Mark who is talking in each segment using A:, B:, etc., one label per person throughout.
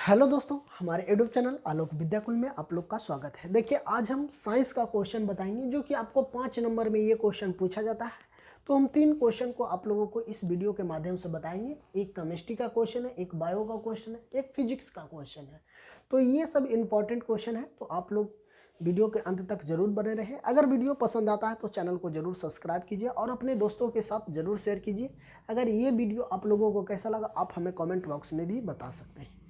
A: Hello दोस्तों, हमारे YouTube channel आलोक विद्याकुल में आप लोग का स्वागत है। देखिए, आज हम साइंस का क्वेश्चन बताएंगे जो कि आपको 5 नंबर में ये क्वेश्चन पूछा जाता है। तो हम 3 क्वेश्चन को आप लोगों को इस वीडियो के माध्यम से बताएंगे। एक केमिस्ट्री का क्वेश्चन है, एक बायो का क्वेश्चन है, एक फिजिक्स का क्वेश्चन है। तो ये सब इंपॉर्टेंट क्वेश्चन है, तो आप लोग वीडियो के अंत तक जरूर बने रहें। अगर वीडियो पसंद आता है तो चैनल को जरूर सब्सक्राइब कीजिए और अपने दोस्तों के साथ जरूर शेयर कीजिए। अगर ये वीडियो आप लोगों को कैसा लगा, आप हमें कमेंट बॉक्स में भी बता सकते हैं।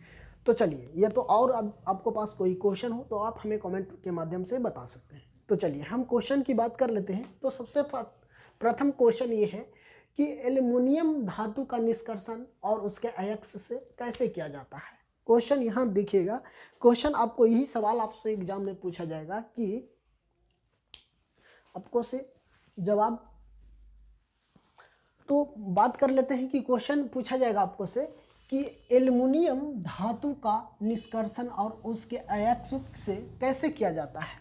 A: तो चलिए, या तो और आपको पास कोई क्वेश्चन हो तो आप हमें कमेंट के माध्यम से बता सकते हैं। तो चलिए हम क्वेश्चन की बात कर लेते हैं। तो सबसे प्रथम क्वेश्चन ये है कि एल्युमिनियम धातु का निष्कर्षण और उसके अयस्क से कैसे किया जाता है। क्वेश्चन यहाँ देखिएगा। क्वेश्चन आपको यही सवाल आपसे एग्जाम में पूछा जाएगा कि आपको से जवाब। तो बात कर लेते हैं कि क्वेश्चन पूछा जाएगा आपको से कि एल्युमिनियम धातु का निष्कर्षण और उसके अयस्क से कैसे किया जाता है।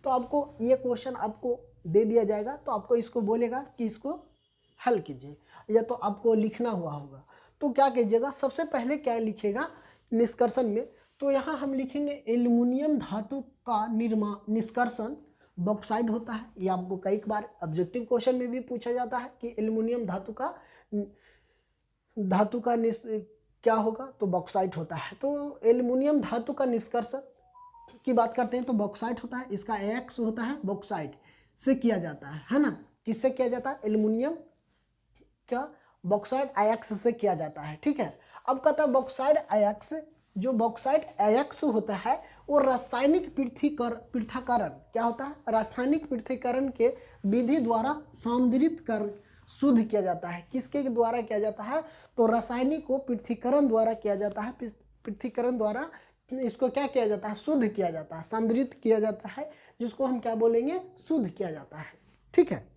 A: तो आपको ये क्वेश्चन आपको दे दिया जाएगा, तो आपको इसको बोलेगा कि इसको हल कीजिए, या तो आपको लिखना हुआ होगा। तो क्या कीजिएगा, सबसे पहले क्या लिखेगा निष्कर्षण में। तो यहाँ हम लिखेंगे एल्युमिनियम धातु का निष्कर्षण बॉक्साइड होता है। ये आपको कई बार ऑब्जेक्टिव क्वेश्चन में भी पूछा जाता है कि एल्युमिनियम धातु का क्या होगा, तो बॉक्साइट होता है। तो एल्युमिनियम धातु का निष्कर्षण की बात करते हैं तो बॉक्साइट होता है। इसका अयस्क होता है बॉक्साइट से किया जाता है ना। किससे किया जाता है? एल्युमिनियम का बॉक्साइट अयस्क से किया जाता है। ठीक है। अब कहता है बॉक्साइट अयस्क, जो बॉक्साइट अयस्क होता है वो रासायनिक पृथक्करण क्या होता है? रासायनिक पृथक्करण के विधि द्वारा सांद्रित कर शुद्ध किया जाता है। किसके द्वारा किया जाता है? तो रासायनिक को पृथक्करण द्वारा किया जाता है। पृथक्करण द्वारा इसको क्या किया जाता है? शुद्ध किया जाता है, सांद्रित किया जाता है, जिसको हम क्या बोलेंगे? शुद्ध किया जाता है। ठीक है।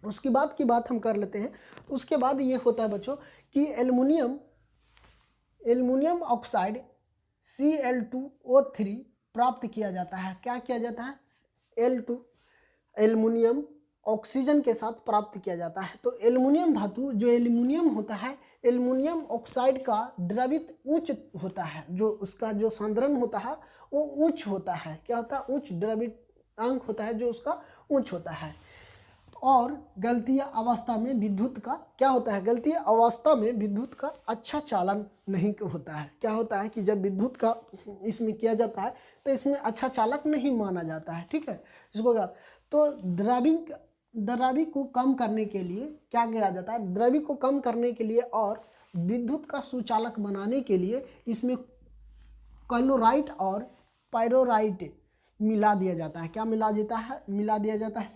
A: उसके बाद की बात हम कर लेते हैं। उसके बाद ये होता है बच्चों कि एल्युमिनियम ऑक्साइड Cl2O3 प्राप्त किया जाता है। क्या किया जाता है? एल्युमिनियम ऑक्सीजन के साथ प्राप्त किया जाता है। तो एल्युमिनियम धातु, जो एल्युमिनियम होता है, एल्युमिनियम ऑक्साइड का द्रवित उच्च होता है। जो उसका जो सांद्रण होता है वो उच्च होता है। क्या होता है? उच्च द्रवित अंक होता है जो उसका उच्च होता है। और गलतीय अवस्था में विद्युत का क्या होता है? गलतीय अवस्था में विद्युत का अच्छा चालन नहीं होता है। क्या होता है कि जब विद्युत का इसमें किया जाता है तो इसमें अच्छा चालक नहीं माना जाता है। ठीक है। इसको क्या, तो द्रव्य को कम करने के लिए क्या किया जाता है? द्रव्य को कम करने के लिए और विद्युत का सुचालक बनाने के लिए इसमें क्लोराइड और पायरोराइट मिला दिया जाता है। क्या मिला देता है? मिला दिया जाता है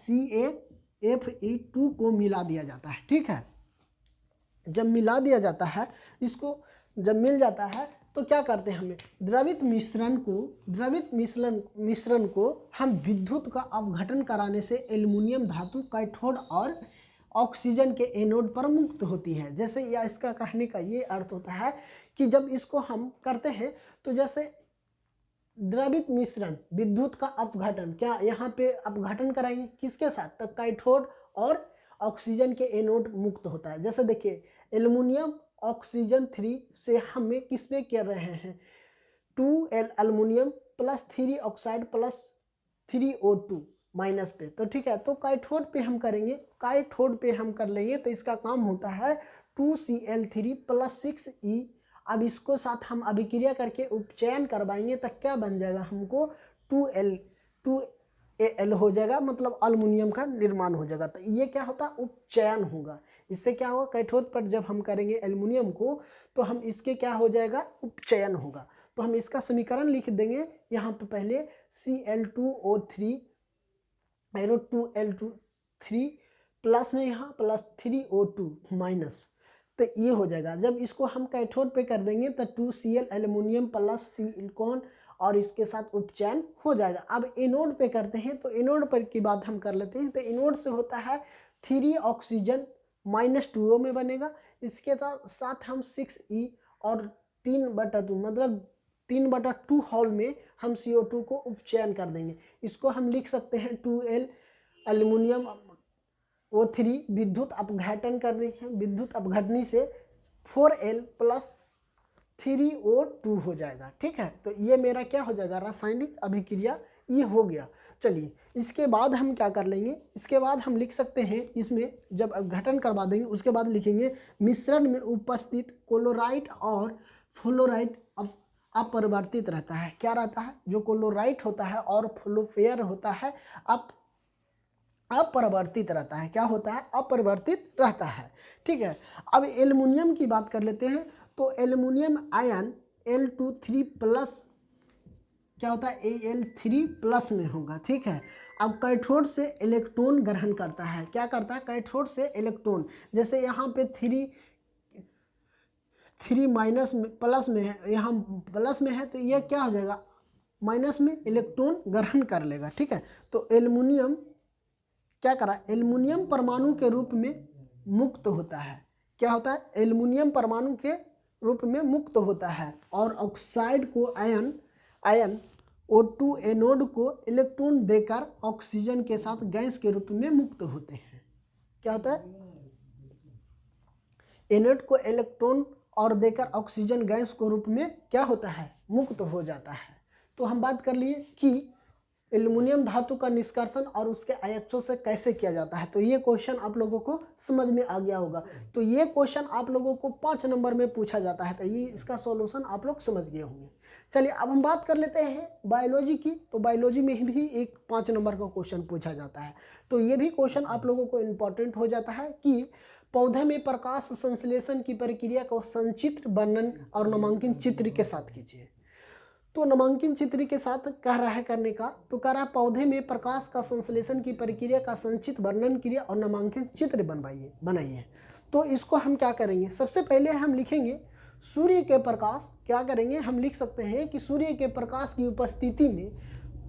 A: CaFe2 को मिला दिया जाता है। ठीक है। जब मिला दिया जाता है, इसको जब मिल जाता है तो क्या करते हैं? हमें द्रवित मिश्रण को हम विद्युत का अपघटन कराने से एल्युमिनियम धातु कैथोड और ऑक्सीजन के एनोड पर मुक्त होती है। जैसे या इसका कहने का ये अर्थ होता है कि जब इसको हम करते हैं तो जैसे द्रवित मिश्रण विद्युत का अपघटन, क्या यहाँ पे अपघटन कराएंगे किसके साथ? तो कैथोड और ऑक्सीजन के एनोड मुक्त होता है। जैसे देखिए एल्युमिनियम ऑक्सीजन 3 से हमें किस पे कर रहे हैं? 2L aluminium plus 3 oxide plus 3O2 minus पे। तो ठीक है, तो कैथोड पे हम करेंगे, कैथोड पे हम कर लेंगे तो इसका काम होता है 2Cl3 प्लस 6E। अब इसको साथ हम अभिक्रिया करके उपचयन करवाएंगे तो क्या बन जाएगा? हमको 2Al हो जाएगा, मतलब अल्युमिनियम का निर्माण हो जाएगा। तो ये क्या होता है? उपचयन होगा। इससे क्या होगा? कैथोड पर जब हम करेंगे एल्युमिनियम को तो हम इसके क्या हो जाएगा? उपचयन होगा। तो हम इसका समीकरण लिख देंगे यहाँ पे पहले Cl2O3 एरो 2L3 प्लस में यहाँ प्लस 3O2 माइनस, तो ये हो जाएगा। जब इसको हम कैथोड पे कर देंगे तो 2Cl एल्युमिनियम प्लस सिलिकॉन और इसके साथ उपचयन हो जाएगा। अब एनोड पे करते हैं तो एनोड पर की बात हम कर लेते हैं। तो एनोड से होता है 3 ऑक्सीजन माइनस 2O में बनेगा। इसके साथ हम 6E और 3/2 मतलब 3/2 हॉल में हम CO2 को उपचयन कर देंगे। इसको हम लिख सकते हैं 2L एल्युमिनियम O3 विद्युत अपघटन कर रही है। विद्युत अपघटनी से 4L प्लस 3O2 हो जाएगा। ठीक है, तो ये मेरा क्या हो जाएगा, रासायनिक अभिक्रिया ये हो गया। चलिए इसके बाद हम क्या कर लेंगे, इसके बाद हम लिख सकते हैं, इसमें जब अपघटन करवा देंगे उसके बाद लिखेंगे मिश्रण में उपस्थित क्लोराइड और फ्लोराइड अपरिवर्तित रहता है। क्या रहता है, जो क्लोराइड होता है और फ्लोफेयर होता है अपरिवर्तित रहता है। क्या होता है, अपरिवर्तित रहता है। ठीक है, अब एल्युमिनियम की बात कर लेते हैं। तो एल्युमिनियम आयन Al2 प्लस क्या होता है, Al3 प्लस में होगा। ठीक है, अब कैथोड से इलेक्ट्रॉन ग्रहण करता है। क्या करता है, कैथोड से इलेक्ट्रॉन, जैसे यहाँ पे 3 माइनस में प्लस में है, यहाँ प्लस में है, तो ये क्या हो जाएगा, माइनस में इलेक्ट्रॉन ग्रहण कर लेगा। ठीक है, तो एल्युमिनियम क्या करा, एल्युमिनियम परमाणु के रूप में मुक्त होता है। क्या होता है, एल्युमिनियम परमाणु के रूप में मुक्त होता है और ऑक्साइड को आयन O2 एनोड को इलेक्ट्रॉन देकर ऑक्सीजन के साथ गैस के रूप में मुक्त होते हैं। क्या होता है, एनोड को इलेक्ट्रॉन और देकर ऑक्सीजन गैस के रूप में क्या होता है, मुक्त हो जाता है। तो हम बात कर लिए कि एल्युमिनियम धातु का निष्कर्षण और उसके आयक्षों से कैसे किया जाता है। तो ये क्वेश्चन आप लोगों को समझ में आ गया होगा। तो ये क्वेश्चन आप लोगों को 5 नंबर में पूछा जाता है, तो ये इसका सॉल्यूशन आप लोग समझ गए होंगे। चलिए अब हम बात कर लेते हैं बायोलॉजी की। तो बायोलॉजी में भी एक 5 नंबर का क्वेश्चन पूछा जाता है। तो ये भी क्वेश्चन आप लोगों को इम्पोर्टेंट हो जाता है कि पौधे में प्रकाश संश्लेषण की प्रक्रिया को संचित्र वर्णन और नामांकन चित्र के साथ कीजिए। तो नामांकन चित्र के साथ कह रहा है करने का, तो कह रहा है पौधे में प्रकाश का संश्लेषण की प्रक्रिया का संचित वर्णन कीजिए और नामांकन चित्र बनाइए। तो इसको हम क्या करेंगे, सबसे पहले हम लिखेंगे सूर्य के प्रकाश। क्या करेंगे, हम लिख सकते हैं कि सूर्य के प्रकाश की उपस्थिति में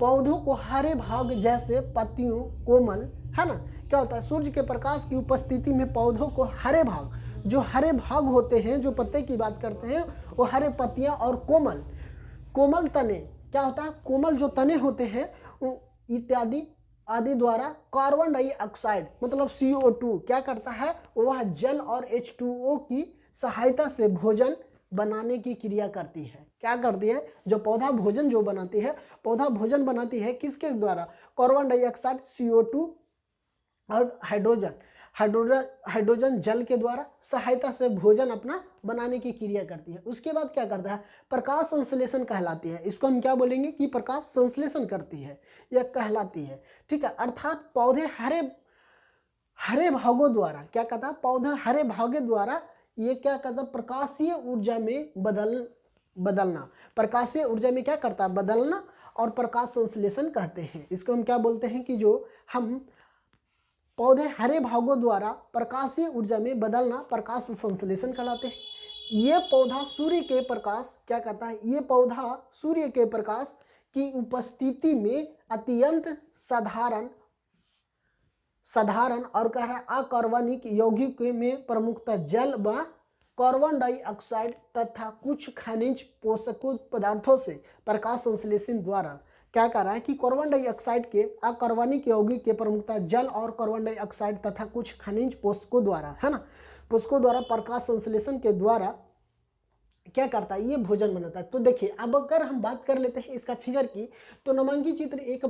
A: पौधों को हरे भाग जैसे पत्तियों कोमल, है ना, क्या होता है, सूर्य के प्रकाश की उपस्थिति में पौधों को हरे भाग, जो हरे भाग होते हैं, जो पत्ते की बात करते हैं वो हरे पत्तियां और कोमल तने, क्या होता है, कोमल जो तने होते हैं इत्यादि आदि द्वारा कार्बन डाइऑक्साइड मतलब CO2 क्या करता है, वह जल और H2O की सहायता से भोजन बनाने की क्रिया करती है। क्या करती है, जो पौधा भोजन जो बनाती है, पौधा भोजन बनाती है किसके द्वारा, कार्बन डाइऑक्साइड CO2 और हाइड्रोजन जल के द्वारा सहायता से भोजन अपना बनाने की क्रिया करती है। उसके बाद क्या करता है, प्रकाश संश्लेषण कहलाती है। इसको हम क्या बोलेंगे कि प्रकाश संश्लेषण करती है या कहलाती है। ठीक है, अर्थात पौधे हरे भागों द्वारा क्या कहता है, पौधे हरे भागों द्वारा ये क्या करता है, प्रकाशीय ऊर्जा में बदलना, प्रकाशीय ऊर्जा में क्या करता है, बदलना, और प्रकाश संश्लेषण कहते हैं। इसको हम क्या बोलते हैं कि जो हम पौधे हरे भागों द्वारा प्रकाशीय ऊर्जा में बदलना प्रकाश संश्लेषण कहलाते हैं। ये पौधा सूर्य के प्रकाश क्या करता है, ये पौधा सूर्य के प्रकाश की उपस्थिति में अत्यंत साधारण और कह रहा है अकार्बनिक यौगिक में प्रमुखतः जल व कार्बन डाइऑक्साइड तथा कुछ खनिज पोषक पदार्थों से प्रकाश संश्लेषण द्वारा क्या कर रहा है कि कार्बन डाइऑक्साइड के अकार्बनिक यौगिक के प्रमुखतः जल और कार्बन डाइऑक्साइड तथा कुछ खनिज पोषकों द्वारा, है ना, पोषकों द्वारा प्रकाश संश्लेषण के द्वारा क्या करता है, ये भोजन बनाता है। तो देखिए अब अगर हम बात कर लेते हैं इसका फिगर की, तो नामांकित चित्र एक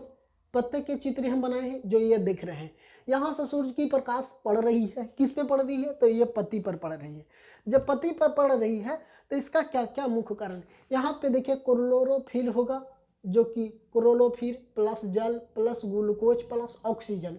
A: पत्ते के चित्र हम बनाए हैं जो ये देख रहे हैं। यहाँ से सूर्य की प्रकाश पड़ रही है, किस पे पड़ रही है, तो ये पत्ती पर पड़ रही है। जब पत्ती पर पड़ रही है तो इसका क्या क्या मुख्य कारण, यहाँ पे देखिए क्लोरोफिल होगा, जो कि क्लोरोफिल प्लस जल प्लस ग्लूकोज प्लस ऑक्सीजन,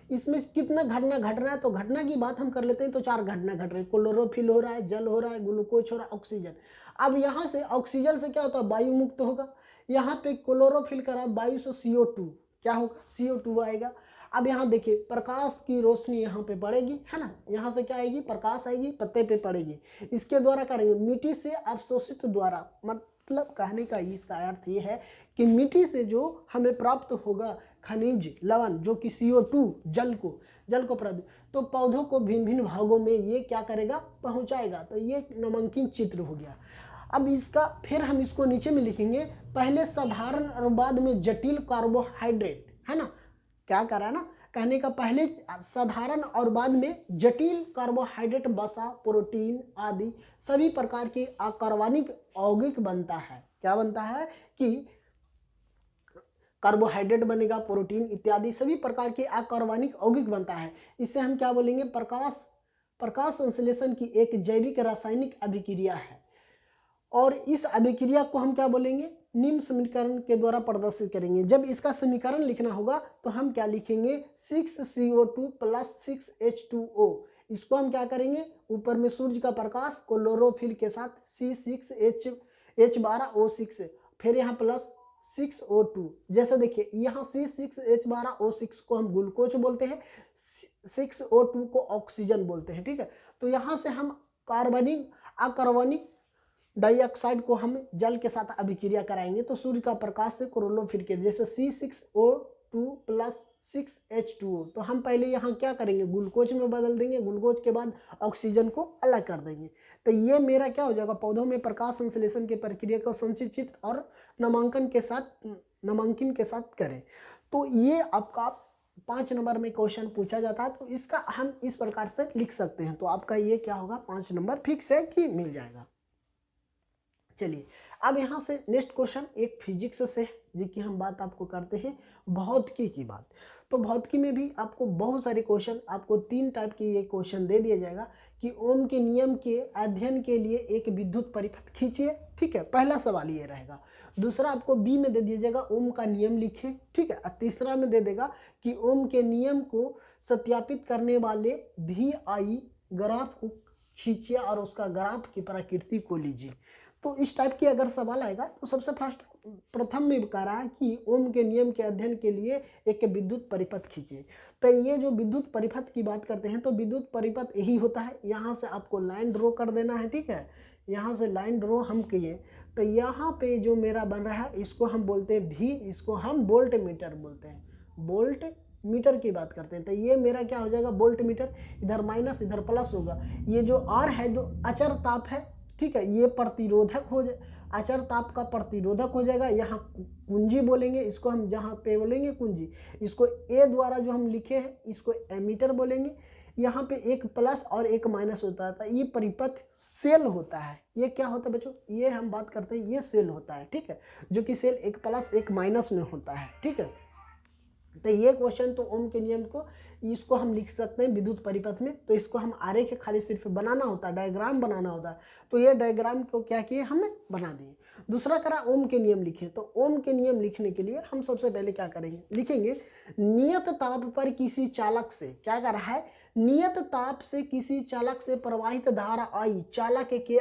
A: इसमें कितना घटना घट रहा है, तो घटना की बात हम कर लेते हैं तो 4 घटना घट रही है। क्लोरोफिल हो रहा है, जल हो रहा है, ग्लूकोज हो रहा है, ऑक्सीजन। अब यहाँ से ऑक्सीजन से क्या होता है, वायु मुक्त होगा। यहाँ पे क्लोरोफिल करा वायु से CO2 क्या होगा, CO2 आएगा। अब यहाँ देखिए प्रकाश की रोशनी यहाँ पे पड़ेगी, है ना, यहाँ से क्या आएगी, प्रकाश आएगी, पत्ते पे पड़ेगी। इसके द्वारा करेंगे मिट्टी से अवशोषित द्वारा, मतलब कहने का इसका अर्थ ये है कि मिट्टी से जो हमें प्राप्त होगा खनिज लवण जो कि CO2 जल को प्राप्त, तो पौधों को भिन्न भिन्न भागों में ये क्या करेगा, पहुंचाएगा। तो ये नामांकित चित्र हो गया। अब इसका फिर हम इसको नीचे में लिखेंगे, पहले साधारण और बाद में जटिल कार्बोहाइड्रेट, है ना, क्या कर रहा है ना, कहने का पहले साधारण और बाद में जटिल कार्बोहाइड्रेट, वसा, प्रोटीन आदि सभी प्रकार की अकार्बनिक यौगिक बनता है। क्या बनता है कि कार्बोहाइड्रेट बनेगा, प्रोटीन इत्यादि सभी प्रकार के अकार्बनिक यौगिक बनता है। इससे हम क्या बोलेंगे, प्रकाश संश्लेषण की एक जैविक रासायनिक अभिक्रिया है। और इस अभिक्रिया को हम क्या बोलेंगे, निम्न समीकरण के द्वारा प्रदर्शित करेंगे। जब इसका समीकरण लिखना होगा तो हम क्या लिखेंगे, 6CO2 + 6H2O। इसको हम क्या करेंगे, ऊपर में सूर्य का प्रकाश क्लोरोफिल के साथ C6H12O6, फिर यहाँ प्लस 6O2। जैसे देखिए यहाँ C6H12O6 को हम ग्लूकोज बोलते हैं, 6O2 को ऑक्सीजन बोलते हैं। ठीक है, तो यहाँ से हम अकार्बनिक डाइऑक्साइड को हम जल के साथ अभिक्रिया कराएंगे तो सूर्य का प्रकाश से क्लोरोफिल के जैसे C6O2 + 6H2O। तो हम पहले यहाँ क्या करेंगे, ग्लूकोज में बदल देंगे, ग्लूकोज के बाद ऑक्सीजन को अलग कर देंगे। तो ये मेरा क्या हो जाएगा, पौधों में प्रकाश संश्लेषण की प्रक्रिया को संचित और नामांकन के साथ करें। तो ये आपका 5 नंबर में क्वेश्चन पूछा जाता है, तो इसका हम इस प्रकार से लिख सकते हैं। तो आपका ये क्या होगा, 5 नंबर फिक्स है कि मिल जाएगा। चलिए अब यहाँ से नेक्स्ट क्वेश्चन एक फिजिक्स से जी की हम बात आपको करते हैं भौतिकी की बात। तो भौतिकी में भी आपको बहुत सारे क्वेश्चन, आपको 3 टाइप के ये क्वेश्चन दे दिया जाएगा कि ओम के नियम के अध्ययन के लिए एक विद्युत परिपथ खींचिए। ठीक है, पहला सवाल ये रहेगा। दूसरा आपको बी में दे दिया जाएगा ओम का नियम लिखिए। ठीक है, और तीसरा में दे देगा कि ओम के नियम को सत्यापित करने वाले VI ग्राफ को खींचिए और उसका ग्राफ की प्रकृति को लीजिए। तो इस टाइप की अगर सवाल आएगा तो सबसे फर्स्ट प्रथम में कह रहा है कि ओम के नियम के अध्ययन के लिए एक विद्युत परिपथ खींचिए। तो ये जो विद्युत परिपथ की बात करते हैं तो विद्युत परिपथ यही होता है, यहाँ से आपको लाइन ड्रॉ कर देना है। ठीक है, यहाँ से लाइन ड्रॉ हम किए तो यहाँ पे जो मेरा बन रहा है इसको हम बोलते हैं V, इसको हम वोल्ट मीटर बोलते हैं, वोल्ट मीटर की बात करते हैं। तो ये मेरा क्या हो जाएगा, वोल्ट मीटर, इधर माइनस इधर प्लस होगा। ये जो R है जो अचर ताप है, ठीक है, ये प्रतिरोधक हो जाए, अचर ताप का प्रतिरोधक हो जाएगा। यहाँ कुंजी बोलेंगे, इसको हम जहाँ पे बोलेंगे कुंजी, इसको A द्वारा जो हम लिखे हैं इसको एमीटर बोलेंगे। यहाँ पे एक प्लस और एक माइनस होता है, ये परिपथ सेल होता है। ये क्या होता है बच्चों, ये हम बात करते हैं, ये सेल होता है। ठीक है, जो कि सेल एक प्लस एक माइनस में होता है। ठीक है, तो ये क्वेश्चन तो ओम के नियम को इसको हम लिख सकते हैं विद्युत परिपथ में। तो इसको हम आरेख खाली सिर्फ बनाना होता है, डायग्राम बनाना होता है। तो ये डायग्राम को क्या किए, हमने बना दिए। दूसरा करा ओम के नियम लिखे। तो ओम के नियम लिखने के लिए हम सबसे पहले क्या करेंगे, लिखेंगे नियत ताप पर किसी चालक से, क्या कर रहा है, नियत ताप से किसी चालक से प्रवाहित धारा I चालक के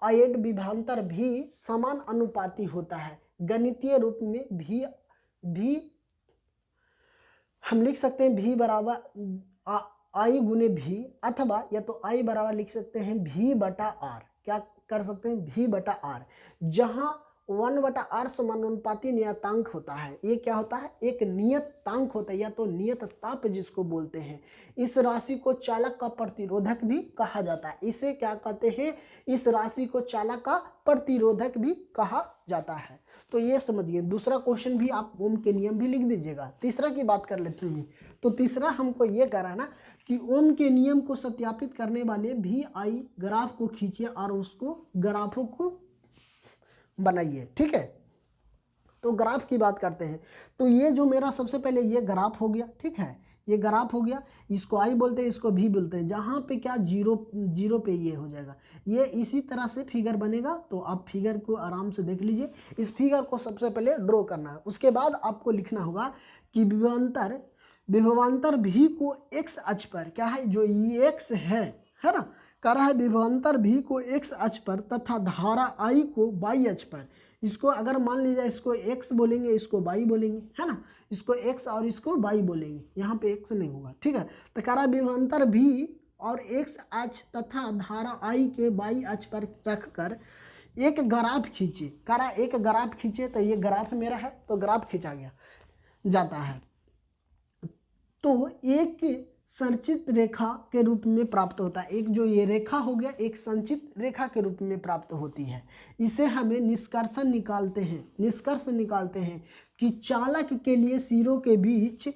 A: आयड विभवांतर भी समान अनुपाती होता है। गणितीय रूप में भी हम लिख सकते हैं V बराबर I गुने V, अथवा या तो I बराबर लिख सकते हैं V/R। क्या कर सकते हैं, V/R, जहां 1/R समानुपाती नियतांक होता है। ये क्या होता है, एक नियतांक होता है या तो नियत ताप जिसको बोलते हैं। इस राशि को चालक का प्रतिरोधक भी कहा जाता है। इसे क्या कहते हैं, इस राशि को चालक का प्रतिरोधक भी कहा जाता है। तो ये समझिए। दूसरा क्वेश्चन भी आप ओम के नियम भी लिख दीजिएगा। तीसरा की बात कर लेते हैं। तो तीसरा हमको ये कराना कि ओम के नियम को सत्यापित करने वाले VI ग्राफ को खींचिए और उसको ग्राफों को बनाइए। ठीक है, तो ग्राफ की बात करते हैं। तो ये जो मेरा सबसे पहले ये ग्राफ हो गया। ठीक है, ये ग्राफ हो गया, इसको I बोलते हैं, इसको V बोलते हैं। जहाँ पे क्या जीरो पे ये हो जाएगा। ये इसी तरह से फिगर बनेगा। तो आप फिगर को आराम से देख लीजिए। इस फिगर को सबसे पहले ड्रॉ करना है। उसके बाद आपको लिखना होगा कि विभवांतर V को x अक्ष पर, क्या है, जो ये x है ना, कह रहा है विभवांतर V को x अक्ष पर तथा धारा I को y अक्ष पर। इसको अगर मान लीजिए इसको x बोलेंगे, इसको y बोलेंगे, है ना, इसको x और इसको y बोलेंगे, यहाँ पे x नहीं होगा। ठीक है, तो कह रहा है विभवांतर V और x अक्ष तथा धारा I के y अक्ष पर रखकर एक ग्राफ खींचे। कह रहा है एक ग्राफ खींचे। तो ये ग्राफ मेरा है, तो ग्राफ खींचा गया जाता है। तो एक संचित रेखा के रूप में प्राप्त होता है। एक जो ये रेखा हो गया एक संचित रेखा के रूप में प्राप्त होती है। इसे हमें निष्कर्ष निकालते हैं कि चालक के लिए सिरों के बीच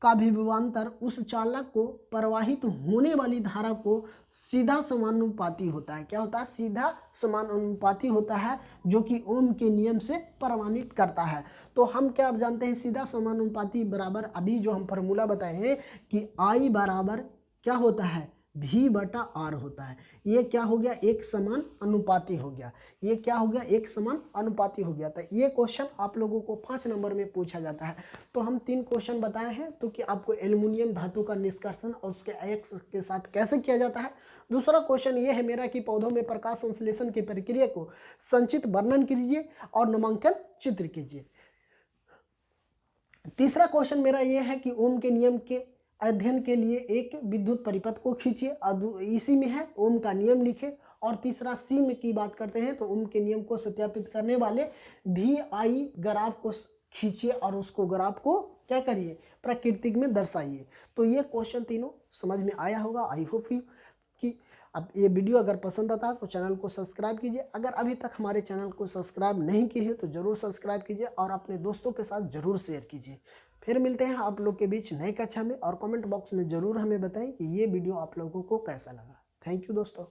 A: का विभवांतर उस चालक को प्रवाहित होने वाली धारा को सीधा समानुपाती होता है। क्या होता है? सीधा समानुपाती होता है, जो कि ओम के नियम से प्रमाणित करता है। तो हम क्या अब जानते हैं? सीधा समानुपाती बराबर अभी जो हम फार्मूला बताए हैं कि I बराबर क्या होता है? V बटा R होता है। ये क्या हो गया? एक समान अनुपाती हो गया। ये क्या हो गया? एक समान अनुपाती हो गया। तो ये क्वेश्चन आप लोगों को 5 नंबर में पूछा जाता है। तो हम 3 क्वेश्चन बताए हैं, तो कि आपको एल्युमिनियम धातु का निष्कर्षण और उसके अयस्क के साथ कैसे किया जाता है। दूसरा क्वेश्चन ये है मेरा कि पौधों में प्रकाश संश्लेषण की प्रक्रिया को संक्षिप्त वर्णन कीजिए और नामांकन चित्र कीजिए। तीसरा क्वेश्चन मेरा ये है कि ओम के नियम के अध्ययन के लिए एक विद्युत परिपथ को खींचिए, इसी में है ओम का नियम लिखे। और तीसरा सी में की बात करते हैं तो ओम के नियम को सत्यापित करने वाले VI ग्राफ को खींचिए और उसको ग्राफ को क्या करिए? प्राकृतिक में दर्शाइए। तो ये क्वेश्चन तीनों समझ में आया होगा। आई होप यू कि अब ये वीडियो अगर पसंद आता है तो चैनल को सब्सक्राइब कीजिए। अगर अभी तक हमारे चैनल को सब्सक्राइब नहीं किए हैं तो ज़रूर सब्सक्राइब कीजिए और अपने दोस्तों के साथ ज़रूर शेयर कीजिए। फिर मिलते हैं आप लोग के बीच नई कक्षा में, और कमेंट बॉक्स में ज़रूर हमें बताएं कि ये वीडियो आप लोगों को कैसा लगा। थैंक यू दोस्तों।